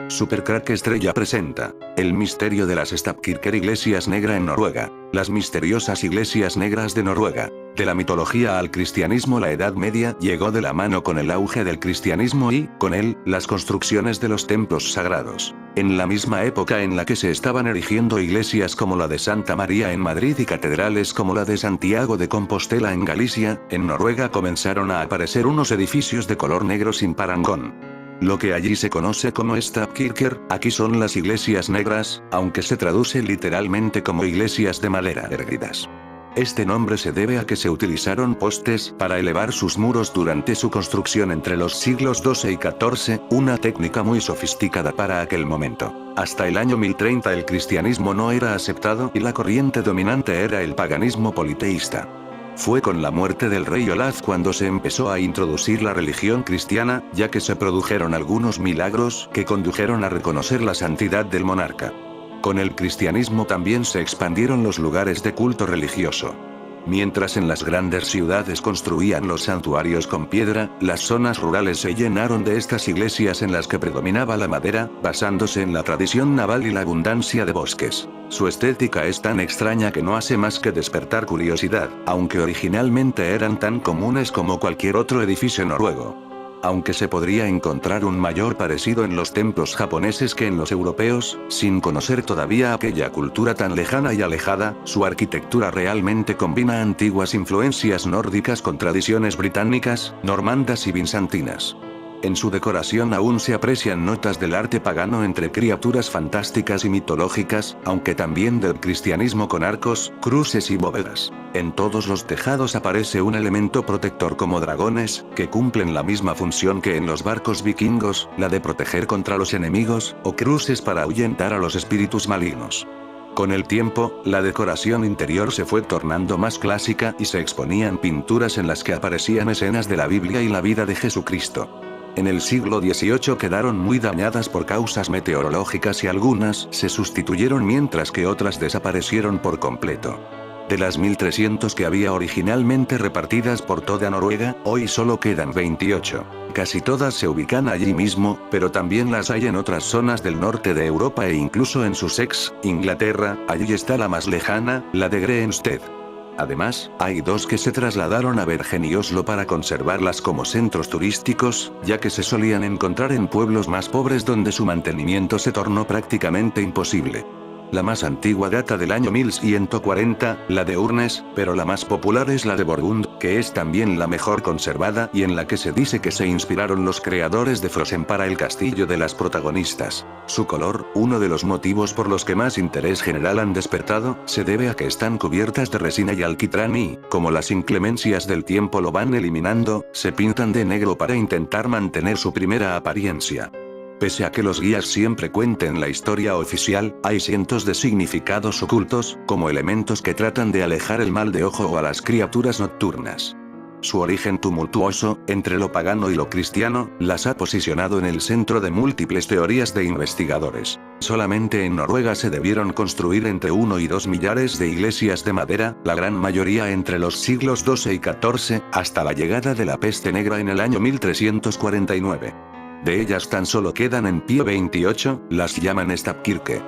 Supercrack Estrella presenta El misterio de las Stavkirker Iglesias Negra en Noruega. Las misteriosas iglesias negras de Noruega. De la mitología al cristianismo, la Edad Media llegó de la mano con el auge del cristianismo y, con él, las construcciones de los templos sagrados. En la misma época en la que se estaban erigiendo iglesias como la de Santa María en Madrid y catedrales como la de Santiago de Compostela en Galicia, en Noruega comenzaron a aparecer unos edificios de color negro sin parangón. Lo que allí se conoce como Stavkirker, aquí son las iglesias negras, aunque se traduce literalmente como iglesias de madera erguidas. Este nombre se debe a que se utilizaron postes para elevar sus muros durante su construcción entre los siglos XII y XIV, una técnica muy sofisticada para aquel momento. Hasta el año 1030 el cristianismo no era aceptado y la corriente dominante era el paganismo politeísta. Fue con la muerte del rey Olaf cuando se empezó a introducir la religión cristiana, ya que se produjeron algunos milagros que condujeron a reconocer la santidad del monarca. Con el cristianismo también se expandieron los lugares de culto religioso. Mientras en las grandes ciudades construían los santuarios con piedra, las zonas rurales se llenaron de estas iglesias en las que predominaba la madera, basándose en la tradición naval y la abundancia de bosques. Su estética es tan extraña que no hace más que despertar curiosidad, aunque originalmente eran tan comunes como cualquier otro edificio noruego. Aunque se podría encontrar un mayor parecido en los templos japoneses que en los europeos, sin conocer todavía aquella cultura tan lejana y alejada, su arquitectura realmente combina antiguas influencias nórdicas con tradiciones británicas, normandas y bizantinas. En su decoración aún se aprecian notas del arte pagano entre criaturas fantásticas y mitológicas, aunque también del cristianismo con arcos, cruces y bóvedas. En todos los tejados aparece un elemento protector como dragones, que cumplen la misma función que en los barcos vikingos, la de proteger contra los enemigos, o cruces para ahuyentar a los espíritus malignos. Con el tiempo, la decoración interior se fue tornando más clásica y se exponían pinturas en las que aparecían escenas de la Biblia y la vida de Jesucristo. En el siglo XVIII quedaron muy dañadas por causas meteorológicas y algunas se sustituyeron mientras que otras desaparecieron por completo. De las 1300 que había originalmente repartidas por toda Noruega, hoy solo quedan 28. Casi todas se ubican allí mismo, pero también las hay en otras zonas del norte de Europa e incluso en Sussex, Inglaterra. Allí está la más lejana, la de Grenstead. Además, hay dos que se trasladaron a Bergen y Oslo para conservarlas como centros turísticos, ya que se solían encontrar en pueblos más pobres donde su mantenimiento se tornó prácticamente imposible. La más antigua data del año 1140, la de Urnes, pero la más popular es la de Borgund, que es también la mejor conservada y en la que se dice que se inspiraron los creadores de Frozen para el castillo de las protagonistas. Su color, uno de los motivos por los que más interés general han despertado, se debe a que están cubiertas de resina y alquitrán y, como las inclemencias del tiempo lo van eliminando, se pintan de negro para intentar mantener su primera apariencia. Pese a que los guías siempre cuenten la historia oficial, hay cientos de significados ocultos, como elementos que tratan de alejar el mal de ojo o a las criaturas nocturnas. Su origen tumultuoso, entre lo pagano y lo cristiano, las ha posicionado en el centro de múltiples teorías de investigadores. Solamente en Noruega se debieron construir entre 1 y 2 millares de iglesias de madera, la gran mayoría entre los siglos XII y XIV, hasta la llegada de la peste negra en el año 1349. De ellas tan solo quedan en pie 28, las llaman Stavkirke.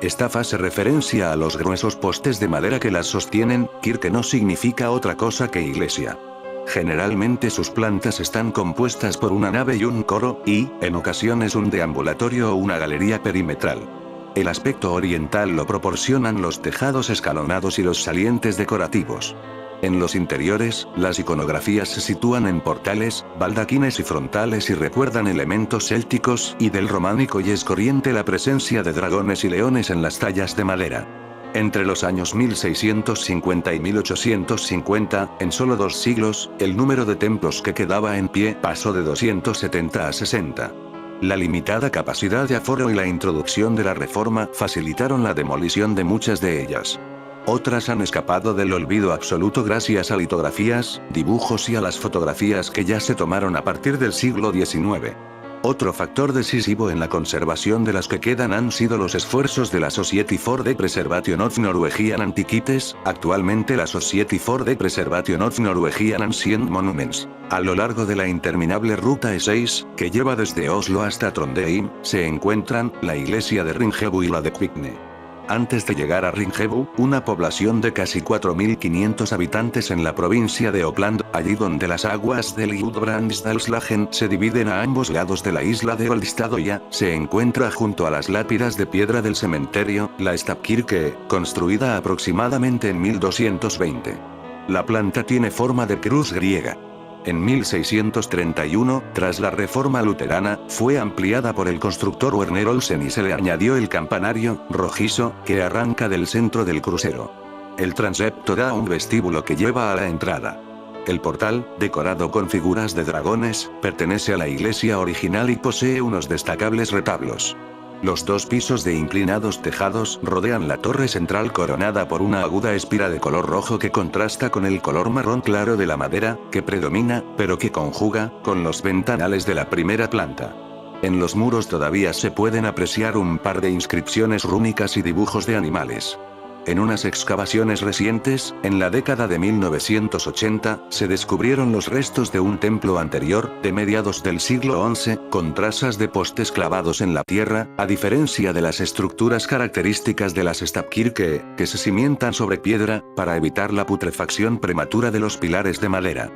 Esta hace referencia a los gruesos postes de madera que las sostienen. Kirke no significa otra cosa que iglesia. Generalmente sus plantas están compuestas por una nave y un coro, y, en ocasiones un deambulatorio o una galería perimetral. El aspecto oriental lo proporcionan los tejados escalonados y los salientes decorativos. En los interiores, las iconografías se sitúan en portales, baldaquines y frontales y recuerdan elementos célticos y del románico y es corriente la presencia de dragones y leones en las tallas de madera. Entre los años 1650 y 1850, en solo 2 siglos, el número de templos que quedaba en pie pasó de 270 a 60. La limitada capacidad de aforo y la introducción de la reforma facilitaron la demolición de muchas de ellas. Otras han escapado del olvido absoluto gracias a litografías, dibujos y a las fotografías que ya se tomaron a partir del siglo XIX. Otro factor decisivo en la conservación de las que quedan han sido los esfuerzos de la Society for the Preservation of Norwegian Antiquities, actualmente la Society for the Preservation of Norwegian Ancient Monuments. A lo largo de la interminable ruta E6, que lleva desde Oslo hasta Trondheim, se encuentran la iglesia de Ringebu y la de Kvikne. Antes de llegar a Ringebu, una población de casi 4.500 habitantes en la provincia de Oppland, allí donde las aguas del Gudbrandsdalslagen se dividen a ambos lados de la isla de Oldstadoya, se encuentra junto a las lápidas de piedra del cementerio, la Stavkirke, construida aproximadamente en 1220. La planta tiene forma de cruz griega. En 1631, tras la reforma luterana, fue ampliada por el constructor Werner Olsen y se le añadió el campanario, rojizo, que arranca del centro del crucero. El transepto da a un vestíbulo que lleva a la entrada. El portal, decorado con figuras de dragones, pertenece a la iglesia original y posee unos destacables retablos. Los dos pisos de inclinados tejados rodean la torre central coronada por una aguda espira de color rojo que contrasta con el color marrón claro de la madera, que predomina, pero que conjuga, con los ventanales de la primera planta. En los muros todavía se pueden apreciar un par de inscripciones rúnicas y dibujos de animales. En unas excavaciones recientes, en la década de 1980, se descubrieron los restos de un templo anterior, de mediados del siglo XI, con trazas de postes clavados en la tierra, a diferencia de las estructuras características de las Stavkirke, que se cimientan sobre piedra, para evitar la putrefacción prematura de los pilares de madera.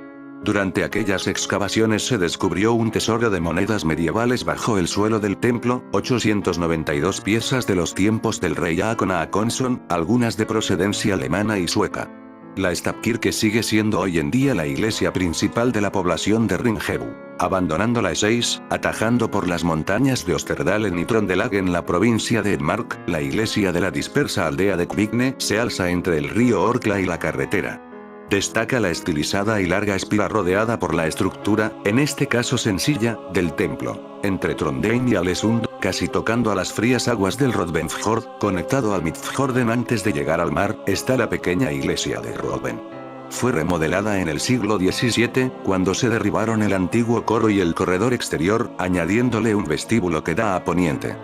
Durante aquellas excavaciones se descubrió un tesoro de monedas medievales bajo el suelo del templo, 892 piezas de los tiempos del rey Haakon Håkonsson, algunas de procedencia alemana y sueca. La Stavkirke sigue siendo hoy en día la iglesia principal de la población de Ringebu. Abandonando la E6, atajando por las montañas de Osterdalen y Trondelag en la provincia de Hedmark, la iglesia de la dispersa aldea de Kvikne se alza entre el río Orkla y la carretera. Destaca la estilizada y larga espira rodeada por la estructura, en este caso sencilla, del templo. Entre Trondheim y Alesund, casi tocando a las frías aguas del Rodvenfjord, conectado al Midtfjorden antes de llegar al mar, está la pequeña iglesia de Rodven. Fue remodelada en el siglo XVII, cuando se derribaron el antiguo coro y el corredor exterior, añadiéndole un vestíbulo que da a poniente.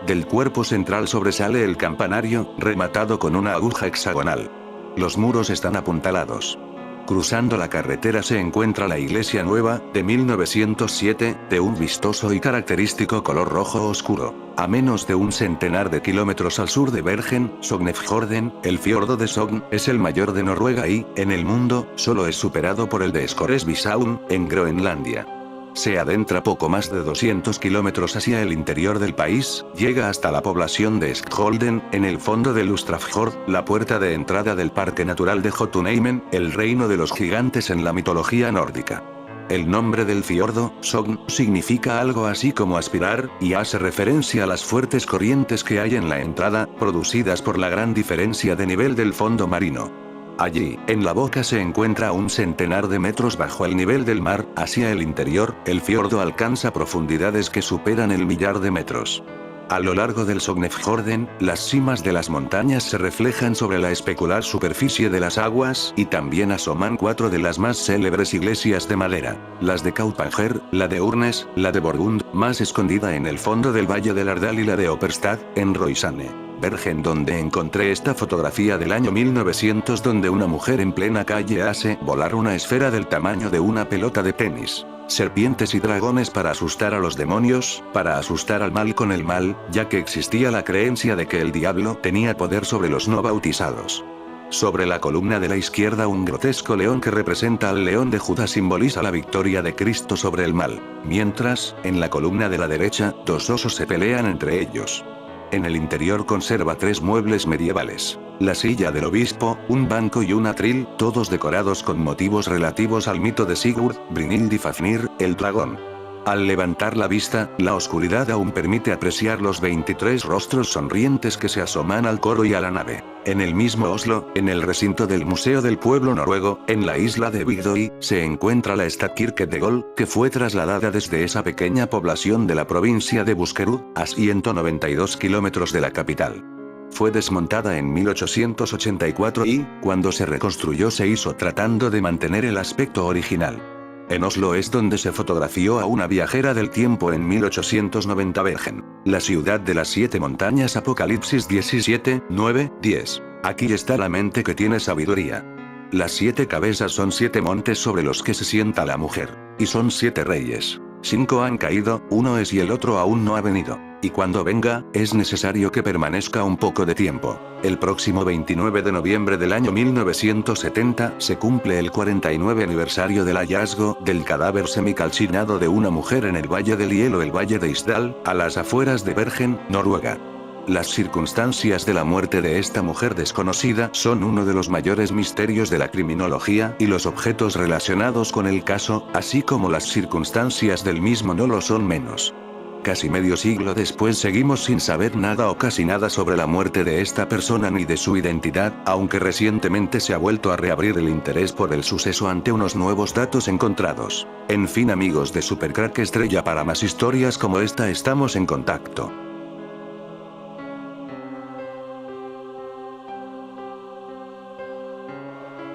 Del cuerpo central sobresale el campanario, rematado con una aguja hexagonal. Los muros están apuntalados. Cruzando la carretera se encuentra la iglesia nueva, de 1907, de un vistoso y característico color rojo oscuro. A menos de un centenar de kilómetros al sur de Bergen, Sognefjorden, el fiordo de Sogn es el mayor de Noruega y, en el mundo, solo es superado por el de Scoresbysound, en Groenlandia. Se adentra poco más de 200 kilómetros hacia el interior del país, llega hasta la población de Skjolden, en el fondo del Lustrafjord, la puerta de entrada del Parque Natural de Jotunheimen, el reino de los gigantes en la mitología nórdica. El nombre del fiordo, Sogn, significa algo así como aspirar, y hace referencia a las fuertes corrientes que hay en la entrada, producidas por la gran diferencia de nivel del fondo marino. Allí, en la boca se encuentra un centenar de metros bajo el nivel del mar, hacia el interior, el fiordo alcanza profundidades que superan el millar de metros. A lo largo del Sognefjorden, las cimas de las montañas se reflejan sobre la especular superficie de las aguas y también asoman cuatro de las más célebres iglesias de madera, las de Kaupanger, la de Urnes, la de Borgund, más escondida en el fondo del valle del Ardal y la de Operstad, en Roisane. Bergen, donde encontré esta fotografía del año 1900 donde una mujer en plena calle hace volar una esfera del tamaño de una pelota de tenis. Serpientes y dragones para asustar a los demonios, para asustar al mal con el mal, ya que existía la creencia de que el diablo tenía poder sobre los no bautizados. Sobre la columna de la izquierda un grotesco león que representa al león de Judá simboliza la victoria de Cristo sobre el mal, mientras, en la columna de la derecha, dos osos se pelean entre ellos. En el interior conserva tres muebles medievales: la silla del obispo, un banco y un atril, todos decorados con motivos relativos al mito de Sigurd, Brynhild y Fafnir, el dragón. Al levantar la vista, la oscuridad aún permite apreciar los 23 rostros sonrientes que se asoman al coro y a la nave. En el mismo Oslo, en el recinto del Museo del Pueblo Noruego, en la isla de Bygdøy, se encuentra la Stavkirke de Gol, que fue trasladada desde esa pequeña población de la provincia de Buskerud, a 192 kilómetros de la capital. Fue desmontada en 1884 y, cuando se reconstruyó se hizo tratando de mantener el aspecto original. En Oslo es donde se fotografió a una viajera del tiempo en 1890 Bergen. La ciudad de las 7 montañas Apocalipsis 17, 9, 10. Aquí está la mente que tiene sabiduría. Las 7 cabezas son 7 montes sobre los que se sienta la mujer. Y son 7 reyes. 5 han caído, uno es y el otro aún no ha venido. Y cuando venga, es necesario que permanezca un poco de tiempo. El próximo 29 de noviembre del año 1970 se cumple el 49 aniversario del hallazgo del cadáver semicalcinado de una mujer en el Valle del Hielo, el Valle de Isdal, a las afueras de Bergen, Noruega. Las circunstancias de la muerte de esta mujer desconocida son uno de los mayores misterios de la criminología, y los objetos relacionados con el caso, así como las circunstancias del mismo, no lo son menos. Casi medio siglo después seguimos sin saber nada o casi nada sobre la muerte de esta persona ni de su identidad, aunque recientemente se ha vuelto a reabrir el interés por el suceso ante unos nuevos datos encontrados. En fin, amigos de Supercrack Estrella, para más historias como esta estamos en contacto.